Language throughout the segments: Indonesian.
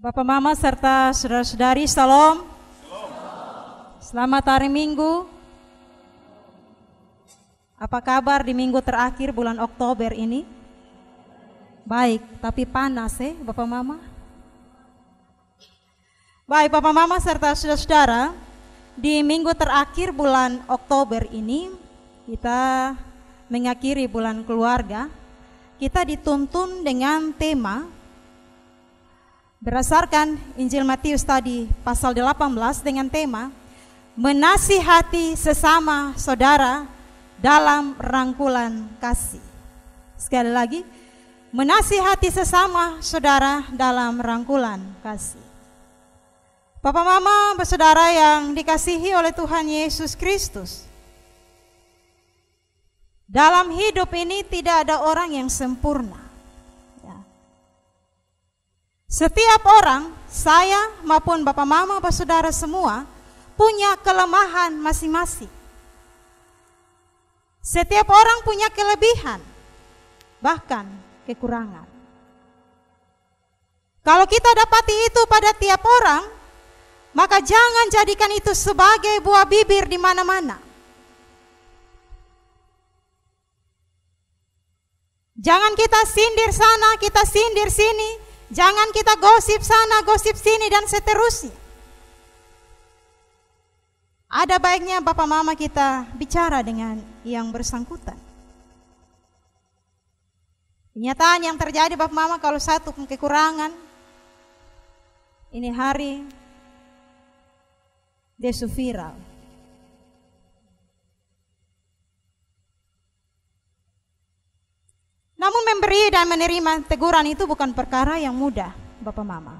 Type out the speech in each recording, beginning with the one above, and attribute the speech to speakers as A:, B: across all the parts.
A: Bapak Mama serta saudara-saudari, Salam. Selamat hari Minggu. Apa kabar di minggu terakhir bulan Oktober ini? Baik, tapi panas Bapak Mama. Baik Bapak Mama serta saudara-saudara, di minggu terakhir bulan Oktober ini kita mengakhiri bulan keluarga. Kita dituntun dengan tema berdasarkan Injil Matius tadi pasal 18 dengan tema menasihati sesama saudara dalam rangkulan kasih. Sekali lagi, menasihati sesama saudara dalam rangkulan kasih. Bapak Mama, saudara yang dikasihi oleh Tuhan Yesus Kristus, dalam hidup ini tidak ada orang yang sempurna. Setiap orang, saya maupun Bapak Mama, Bapak Saudara semua punya kelemahan masing-masing. Setiap orang punya kelebihan, bahkan kekurangan. Kalau kita dapati itu pada tiap orang, maka jangan jadikan itu sebagai buah bibir di mana-mana. Jangan kita sindir sana, kita sindir sini. Jangan kita gosip sana, gosip sini, dan seterusnya. Ada baiknya Bapak Mama kita bicara dengan yang bersangkutan. Kenyataan yang terjadi Bapak Mama, kalau satu kekurangan, ini hari desu viral. Namun memberi dan menerima teguran itu bukan perkara yang mudah, Bapak Mama.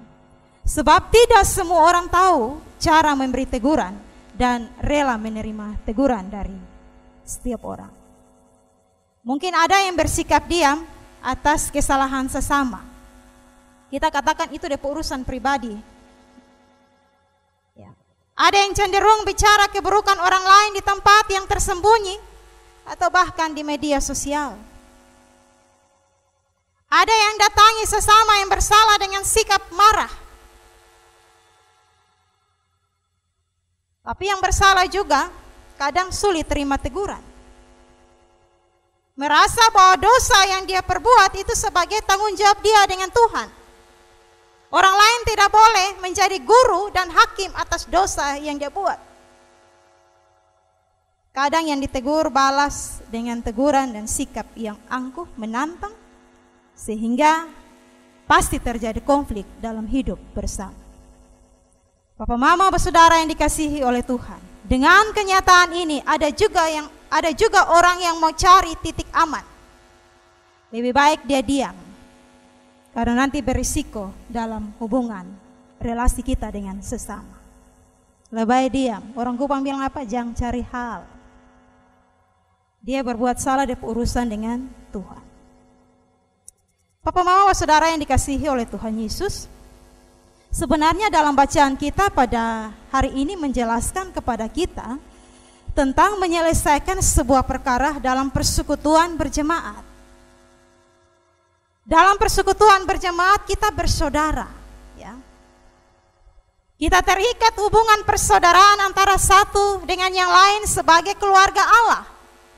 A: Sebab tidak semua orang tahu cara memberi teguran dan rela menerima teguran dari setiap orang. Mungkin ada yang bersikap diam atas kesalahan sesama. Kita katakan itu urusan pribadi. Ya. Ada yang cenderung bicara keburukan orang lain di tempat yang tersembunyi atau bahkan di media sosial. Ada yang datangi sesama yang bersalah dengan sikap marah. Tapi yang bersalah juga kadang sulit terima teguran. Merasa bahwa dosa yang dia perbuat itu sebagai tanggung jawab dia dengan Tuhan. Orang lain tidak boleh menjadi guru dan hakim atas dosa yang dia buat. Kadang yang ditegur balas dengan teguran dan sikap yang angkuh, menantang, sehingga pasti terjadi konflik dalam hidup bersama. Bapak Mama, saudara yang dikasihi oleh Tuhan, dengan kenyataan ini ada juga orang yang mau cari titik aman. Lebih baik dia diam, karena nanti berisiko dalam hubungan relasi kita dengan sesama. Lebih baik diam. Orang Kupang bilang apa? Jangan cari hal. Dia berbuat salah, dia urusan dengan Tuhan. Bapak Mama, saudara yang dikasihi oleh Tuhan Yesus, sebenarnya dalam bacaan kita pada hari ini menjelaskan kepada kita tentang menyelesaikan sebuah perkara dalam persekutuan berjemaat. Dalam persekutuan berjemaat kita bersaudara, ya. Kita terikat hubungan persaudaraan antara satu dengan yang lain sebagai keluarga Allah,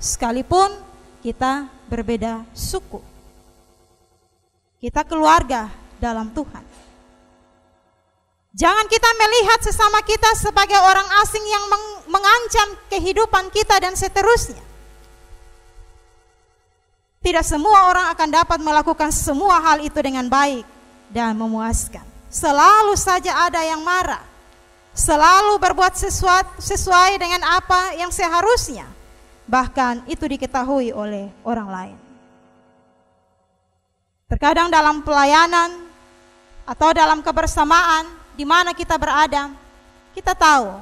A: sekalipun kita berbeda suku. Kita keluarga dalam Tuhan. Jangan kita melihat sesama kita sebagai orang asing yang mengancam kehidupan kita dan seterusnya. Tidak semua orang akan dapat melakukan semua hal itu dengan baik dan memuaskan. Selalu saja ada yang marah. Selalu berbuat sesuai dengan apa yang seharusnya. Bahkan itu diketahui oleh orang lain. Terkadang dalam pelayanan atau dalam kebersamaan di mana kita berada, kita tahu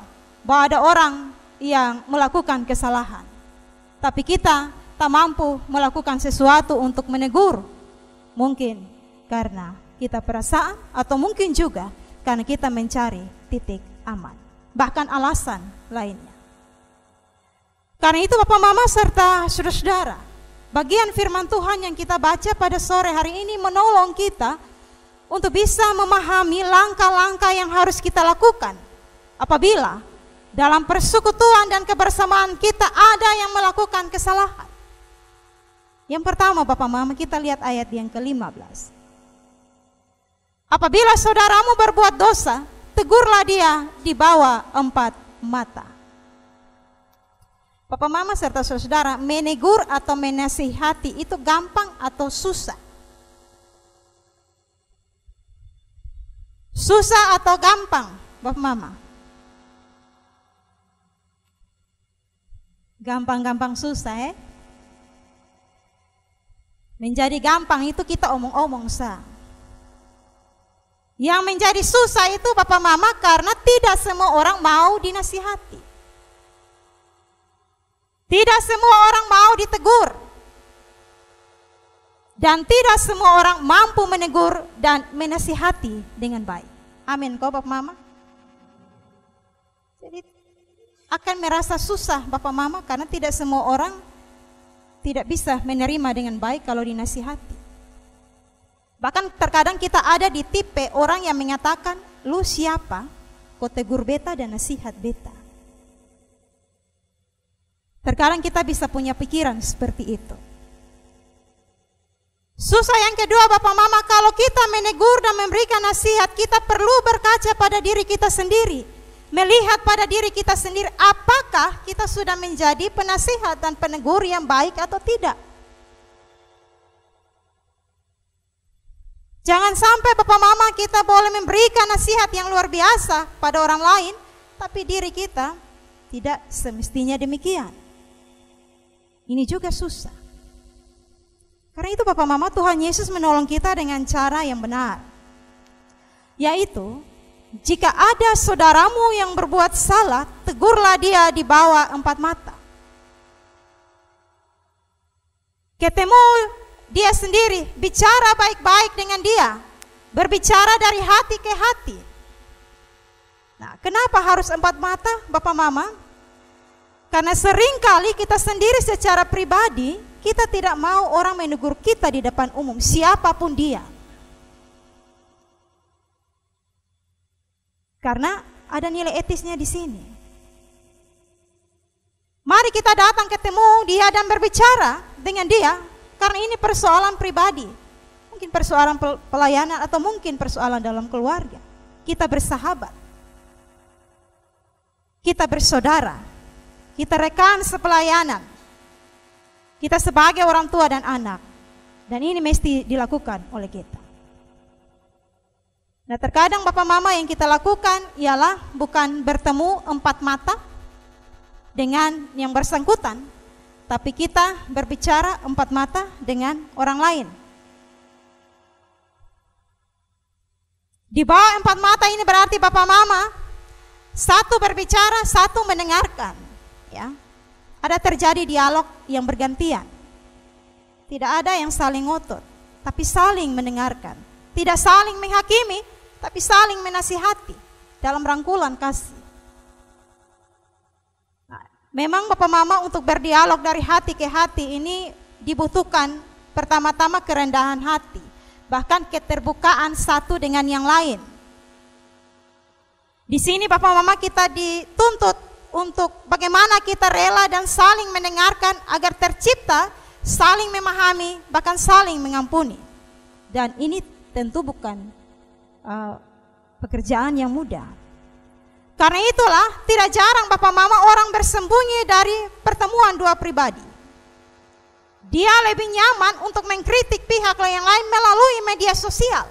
A: bahwa ada orang yang melakukan kesalahan. Tapi kita tak mampu melakukan sesuatu untuk menegur. Mungkin karena kita perasaan atau mungkin juga karena kita mencari titik aman. Bahkan alasan lainnya. Karena itu Bapak Mama serta saudara-saudara, bagian firman Tuhan yang kita baca pada sore hari ini menolong kita untuk bisa memahami langkah-langkah yang harus kita lakukan apabila dalam persekutuan dan kebersamaan kita ada yang melakukan kesalahan. Yang pertama, Bapak Mama, kita lihat ayat yang ke-15. Apabila saudaramu berbuat dosa, tegurlah dia di bawah 4 mata. Bapak Mama serta saudara, menegur atau menasihati itu gampang atau susah? Susah atau gampang, Bapak Mama? Gampang-gampang susah, Menjadi gampang itu kita omong-omong sah. Yang menjadi susah itu Bapak Mama karena tidak semua orang mau dinasihati. Tidak semua orang mau ditegur. Dan tidak semua orang mampu menegur dan menasihati dengan baik. Amin kok Bapak Mama? Jadi akan merasa susah Bapak Mama karena tidak semua orang tidak bisa menerima dengan baik kalau dinasihati. Bahkan terkadang kita ada di tipe orang yang mengatakan, lu siapa? Kau tegur beta dan nasihat beta. Terkadang kita bisa punya pikiran seperti itu. Susah yang kedua Bapak Mama, kalau kita menegur dan memberikan nasihat, kita perlu berkaca pada diri kita sendiri. Melihat pada diri kita sendiri, apakah kita sudah menjadi penasihat dan penegur yang baik atau tidak. Jangan sampai Bapak Mama kita boleh memberikan nasihat yang luar biasa pada orang lain, tapi diri kita tidak semestinya demikian. Ini juga susah. Karena itu Bapak Mama, Tuhan Yesus menolong kita dengan cara yang benar. Yaitu, jika ada saudaramu yang berbuat salah, tegurlah dia di bawah 4 mata. Ketemu dia sendiri, bicara baik-baik dengan dia. Berbicara dari hati ke hati. Nah, kenapa harus 4 mata Bapak Mama? Karena seringkali kita sendiri secara pribadi, kita tidak mau orang menegur kita di depan umum, siapapun dia. Karena ada nilai etisnya di sini. Mari kita datang ketemu dia dan berbicara dengan dia, karena ini persoalan pribadi. Mungkin persoalan pelayanan atau mungkin persoalan dalam keluarga. Kita bersahabat. Kita bersaudara. Kita rekan sepelayanan. Kita sebagai orang tua dan anak. Dan ini mesti dilakukan oleh kita. Nah, terkadang Bapak Mama yang kita lakukan ialah bukan bertemu 4 mata dengan yang bersangkutan, tapi kita berbicara 4 mata dengan orang lain. Di bawah 4 mata ini berarti Bapak Mama, satu berbicara, satu mendengarkan. Ya, ada terjadi dialog yang bergantian. Tidak ada yang saling ngotot, tapi saling mendengarkan. Tidak saling menghakimi, tapi saling menasihati dalam rangkulan kasih. Nah, memang Bapak Mama untuk berdialog dari hati ke hati ini dibutuhkan pertama-tama kerendahan hati, bahkan keterbukaan satu dengan yang lain. Di sini Bapak Mama kita dituntut untuk bagaimana kita rela dan saling mendengarkan agar tercipta saling memahami, bahkan saling mengampuni. Dan ini tentu bukan pekerjaan yang mudah. Karena itulah tidak jarang Bapak Mama orang bersembunyi dari pertemuan dua pribadi. Dia lebih nyaman untuk mengkritik pihak yang lain melalui media sosial.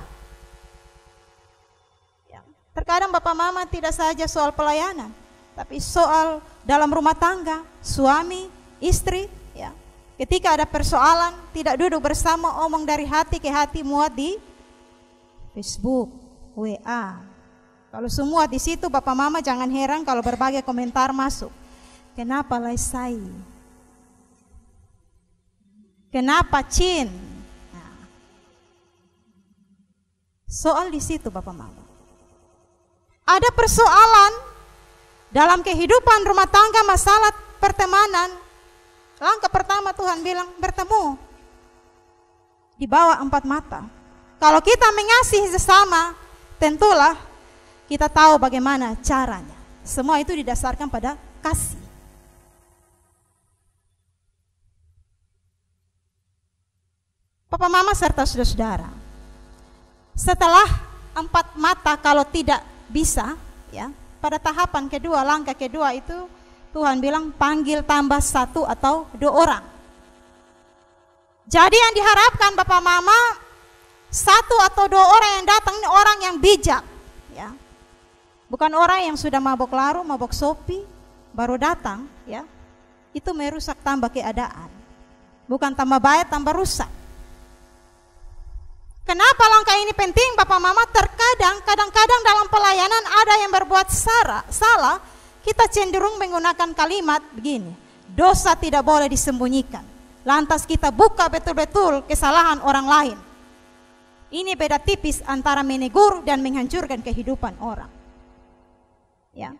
A: Ya, terkadang Bapak Mama tidak saja soal pelayanan, tapi soal dalam rumah tangga, suami, istri. Ya. Ketika ada persoalan, tidak duduk bersama, omong dari hati ke hati, muat di Facebook, WA. Kalau semua di situ Bapak Mama jangan heran kalau berbagai komentar masuk. Kenapa Laisai? Kenapa Cin? Nah, soal di situ Bapak Mama. Ada persoalan dalam kehidupan rumah tangga, masalah pertemanan. Langkah pertama Tuhan bilang bertemu di bawah 4 mata. Kalau kita mengasihi sesama, tentulah kita tahu bagaimana caranya. Semua itu didasarkan pada kasih. Papa, mama, serta saudara-saudara, setelah 4 mata kalau tidak bisa, ya, pada tahapan kedua, langkah kedua itu Tuhan bilang panggil tambah 1 atau 2 orang. Jadi yang diharapkan Bapak Mama, 1 atau 2 orang yang datang ini orang yang bijak, ya. Bukan orang yang sudah mabok laru, mabok sopi, baru datang, ya. Itu merusak tambah keadaan. Bukan tambah baik, tambah rusak. Kenapa langkah ini penting Bapak Mama? Kadang-kadang dalam pelayanan ada yang berbuat salah, kita cenderung menggunakan kalimat begini, dosa tidak boleh disembunyikan. Lantas kita buka betul-betul kesalahan orang lain. Ini beda tipis antara menegur dan menghancurkan kehidupan orang. Ya.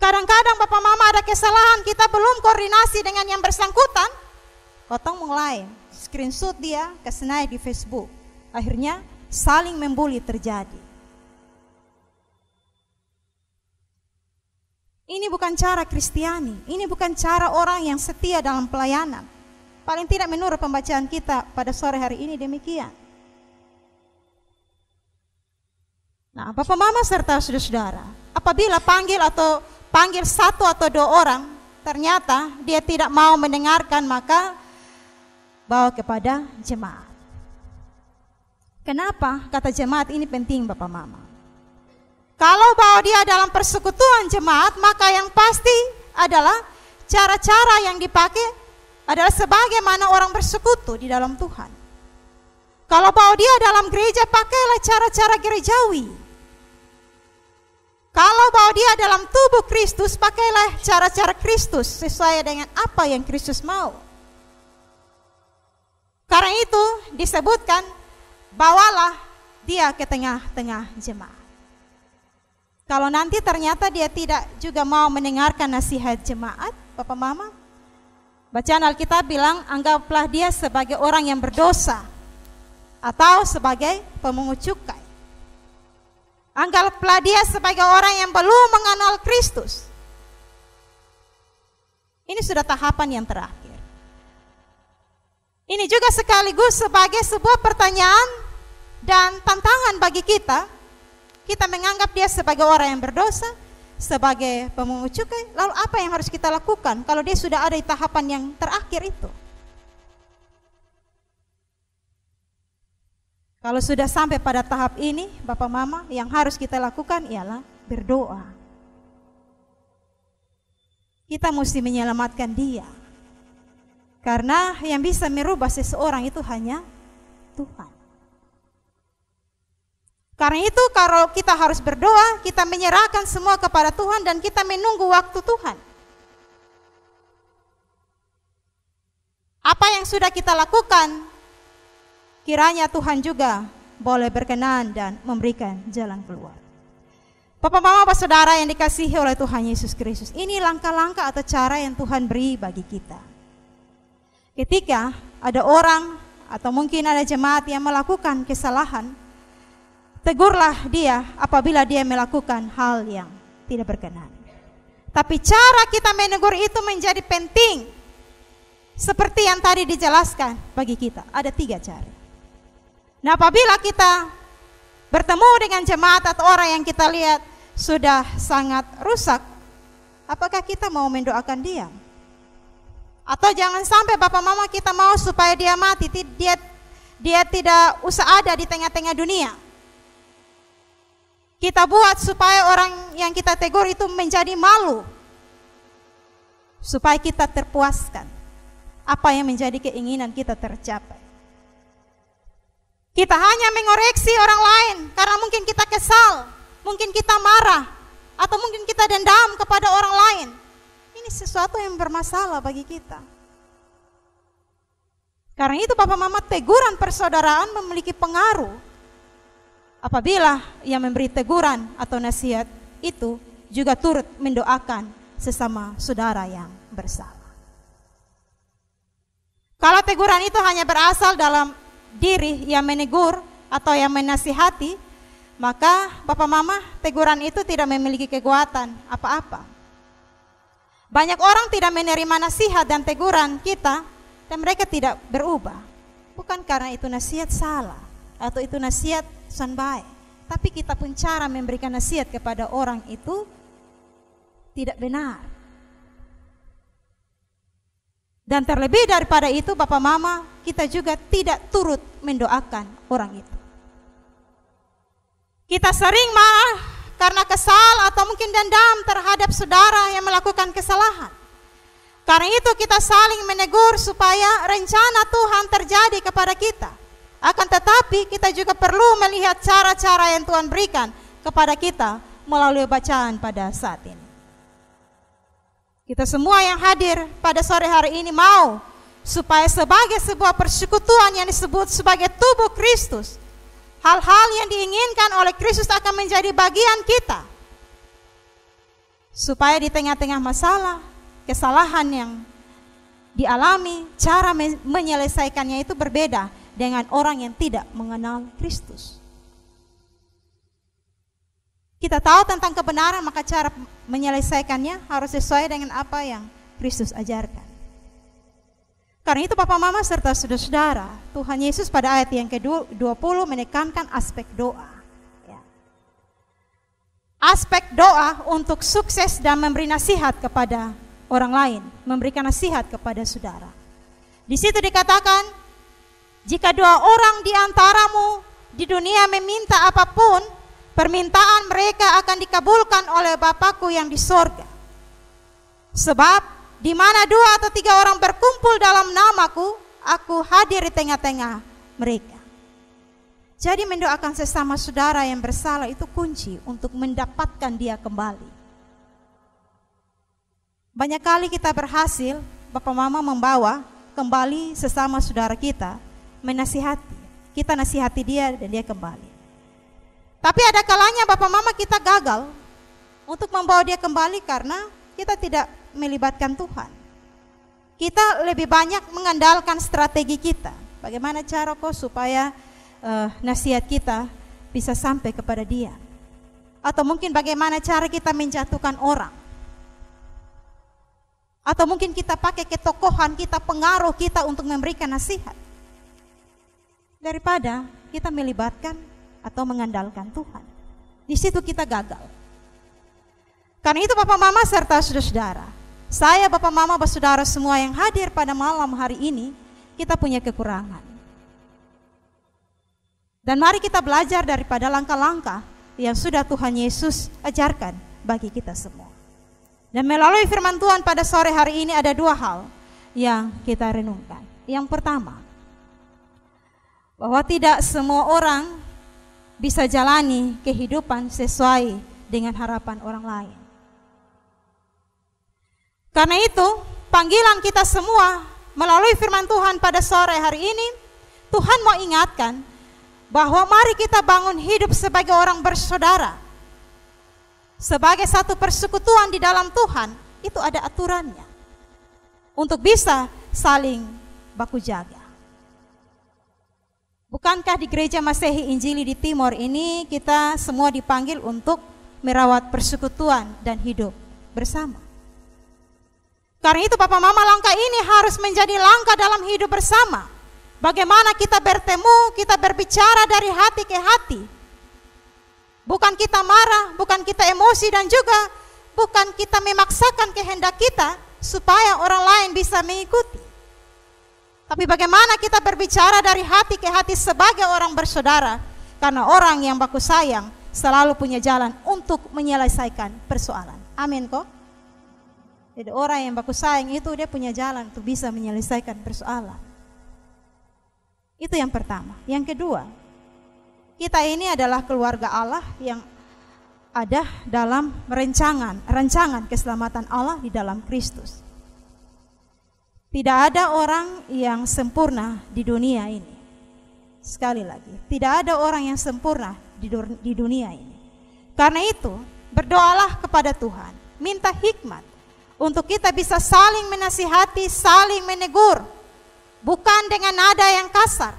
A: Kadang-kadang Bapak Mama ada kesalahan, kita belum koordinasi dengan yang bersangkutan, potong mulai screenshot dia, kasih naik di Facebook. Akhirnya saling membuli terjadi. Ini bukan cara Kristiani, ini bukan cara orang yang setia dalam pelayanan. Paling tidak menurut pembacaan kita pada sore hari ini demikian. Nah, Bapak Mama serta saudara-saudara, apabila panggil 1 atau 2 orang, ternyata dia tidak mau mendengarkan, maka bawa kepada jemaat. Kenapa kata jemaat ini penting Bapak Mama? Kalau bawa dia dalam persekutuan jemaat, maka yang pasti adalah cara-cara yang dipakai adalah sebagaimana orang bersekutu di dalam Tuhan. Kalau bawa dia dalam gereja, pakailah cara-cara gerejawi. Kalau bawa dia dalam tubuh Kristus, pakailah cara-cara Kristus sesuai dengan apa yang Kristus mau. Karena itu disebutkan, bawalah dia ke tengah-tengah jemaat. Kalau nanti ternyata dia tidak juga mau mendengarkan nasihat jemaat, Bapak Mama, bacaan Alkitab bilang, anggaplah dia sebagai orang yang berdosa atau sebagai pemungut cukai. Anggaplah dia sebagai orang yang belum mengenal Kristus. Ini sudah tahapan yang terakhir. Ini juga sekaligus sebagai sebuah pertanyaan dan tantangan bagi kita. Kita menganggap dia sebagai orang yang berdosa, sebagai pemungut cukai. Lalu apa yang harus kita lakukan kalau dia sudah ada di tahapan yang terakhir itu? Kalau sudah sampai pada tahap ini, Bapak Mama, yang harus kita lakukan ialah berdoa. Kita mesti menyelamatkan dia. Karena yang bisa merubah seseorang itu hanya Tuhan. Karena itu kalau kita harus berdoa, kita menyerahkan semua kepada Tuhan dan kita menunggu waktu Tuhan. Apa yang sudah kita lakukan, kiranya Tuhan juga boleh berkenan dan memberikan jalan keluar. Bapak, Mama, Bapak, Saudara yang dikasihi oleh Tuhan Yesus Kristus, ini langkah-langkah atau cara yang Tuhan beri bagi kita. Ketika ada orang atau mungkin ada jemaat yang melakukan kesalahan, tegurlah dia apabila dia melakukan hal yang tidak berkenan. Tapi cara kita menegur itu menjadi penting. Seperti yang tadi dijelaskan bagi kita, ada 3 cara. Nah, apabila kita bertemu dengan jemaat atau orang yang kita lihat sudah sangat rusak, apakah kita mau mendoakan dia? Atau jangan sampai Bapak Mama kita mau supaya dia mati, dia tidak usah ada di tengah-tengah dunia. Kita buat supaya orang yang kita tegur itu menjadi malu, supaya kita terpuaskan apa yang menjadi keinginan kita tercapai. Kita hanya mengoreksi orang lain karena mungkin kita kesal, mungkin kita marah, atau mungkin kita dendam kepada orang lain. Ini sesuatu yang bermasalah bagi kita. Karena itu Bapak Mama, teguran persaudaraan memiliki pengaruh. Apabila yang memberi teguran atau nasihat itu juga turut mendoakan sesama saudara yang bersalah. Kalau teguran itu hanya berasal dalam diri yang menegur, atau yang menasihati, maka Bapak Mama, teguran itu tidak memiliki kekuatan apa-apa. Banyak orang tidak menerima nasihat dan teguran kita dan mereka tidak berubah. Bukan karena itu nasihat salah atau itu nasihat baik, tapi kita pun cara memberikan nasihat kepada orang itu tidak benar. Dan terlebih daripada itu Bapak Mama, kita juga tidak turut mendoakan orang itu. Kita sering marah karena kesal atau mungkin dendam terhadap saudara yang melakukan kesalahan. Karena itu kita saling menegur supaya rencana Tuhan terjadi kepada kita. Akan tetapi kita juga perlu melihat cara-cara yang Tuhan berikan kepada kita melalui bacaan pada saat ini. Kita semua yang hadir pada sore hari ini mau supaya sebagai sebuah persekutuan yang disebut sebagai tubuh Kristus, hal-hal yang diinginkan oleh Kristus akan menjadi bagian kita. Supaya di tengah-tengah masalah, kesalahan yang dialami, cara menyelesaikannya itu berbeda dengan orang yang tidak mengenal Kristus. Kita tahu tentang kebenaran, maka cara menyelesaikannya harus sesuai dengan apa yang Kristus ajarkan. Karena itu Papa Mama serta saudara-saudara, Tuhan Yesus pada ayat yang ke-20 menekankan aspek doa. Ya. Aspek doa untuk sukses dan memberi nasihat kepada orang lain, memberikan nasihat kepada saudara. Di situ dikatakan, jika dua orang di antaramu di dunia meminta apapun, permintaan mereka akan dikabulkan oleh Bapakku yang di sorga. Sebab di mana 2 atau 3 orang berkumpul dalam namaku, aku hadir di tengah-tengah mereka. Jadi mendoakan sesama saudara yang bersalah itu kunci untuk mendapatkan dia kembali. Banyak kali kita berhasil, Bapak Mama membawa kembali sesama saudara kita, menasihati. Kita nasihati dia dan dia kembali. Tapi ada kalanya Bapak Mama kita gagal untuk membawa dia kembali karena kita tidak melibatkan Tuhan. Kita lebih banyak mengandalkan strategi kita. Bagaimana cara kok supaya nasihat kita bisa sampai kepada dia. Atau mungkin bagaimana cara kita menjatuhkan orang. Atau mungkin kita pakai ketokohan kita, pengaruh kita untuk memberikan nasihat. Daripada kita melibatkan atau mengandalkan Tuhan. Di situ kita gagal. Karena itu Bapak Mama serta saudara-saudara, saya Bapak Mama saudara semua yang hadir pada malam hari ini, kita punya kekurangan. Dan mari kita belajar daripada langkah-langkah yang sudah Tuhan Yesus ajarkan bagi kita semua. Dan melalui firman Tuhan pada sore hari ini ada 2 hal yang kita renungkan. Yang pertama, bahwa tidak semua orang bisa jalani kehidupan sesuai dengan harapan orang lain. Karena itu, panggilan kita semua melalui firman Tuhan pada sore hari ini, Tuhan mau ingatkan bahwa mari kita bangun hidup sebagai orang bersaudara. Sebagai satu persekutuan di dalam Tuhan, itu ada aturannya. Untuk bisa saling baku jaga. Bukankah di gereja Masehi Injili di Timor ini kita semua dipanggil untuk merawat persekutuan dan hidup bersama? Karena itu Bapak Mama, langkah ini harus menjadi langkah dalam hidup bersama. Bagaimana kita bertemu, kita berbicara dari hati ke hati. Bukan kita marah, bukan kita emosi dan juga bukan kita memaksakan kehendak kita supaya orang lain bisa mengikuti. Tapi bagaimana kita berbicara dari hati ke hati sebagai orang bersaudara. Karena orang yang baku sayang selalu punya jalan untuk menyelesaikan persoalan. Amin kok? Jadi orang yang baku sayang itu dia punya jalan untuk bisa menyelesaikan persoalan. Itu yang pertama. Yang kedua, kita ini adalah keluarga Allah yang ada dalam rancangan keselamatan Allah di dalam Kristus. Tidak ada orang yang sempurna di dunia ini. Sekali lagi, tidak ada orang yang sempurna di dunia ini. Karena itu, berdoalah kepada Tuhan, minta hikmat untuk kita bisa saling menasihati, saling menegur, bukan dengan nada yang kasar.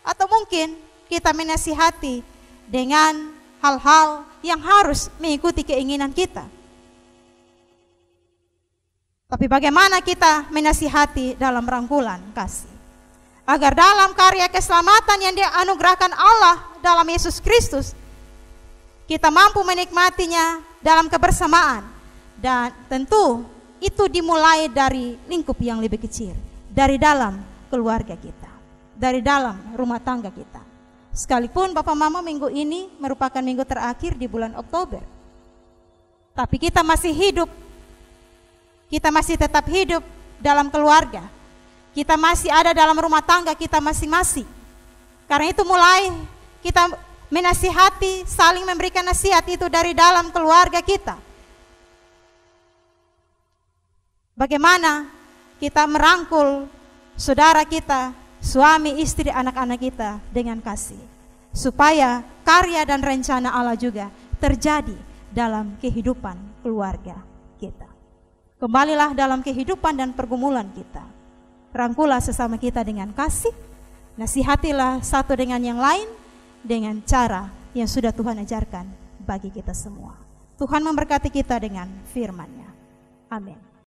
A: Atau mungkin kita menasihati dengan hal-hal yang harus mengikuti keinginan kita. Tapi bagaimana kita menasihati dalam rangkulan kasih? Agar dalam karya keselamatan yang dianugerahkan Allah dalam Yesus Kristus, kita mampu menikmatinya dalam kebersamaan. Dan tentu itu dimulai dari lingkup yang lebih kecil, dari dalam keluarga kita, dari dalam rumah tangga kita. Sekalipun Bapak Mama minggu ini merupakan minggu terakhir di bulan Oktober, tapi kita masih hidup, kita masih tetap hidup dalam keluarga, kita masih ada dalam rumah tangga kita masing-masing. Karena itu mulai kita menasihati, saling memberikan nasihat itu dari dalam keluarga kita. Bagaimana kita merangkul saudara kita, suami, istri, anak-anak kita dengan kasih, supaya karya dan rencana Allah juga terjadi dalam kehidupan keluarga kita. Kembalilah dalam kehidupan dan pergumulan kita. Rangkulah sesama kita dengan kasih, nasihatilah satu dengan yang lain dengan cara yang sudah Tuhan ajarkan bagi kita semua. Tuhan memberkati kita dengan firman-Nya. Amin.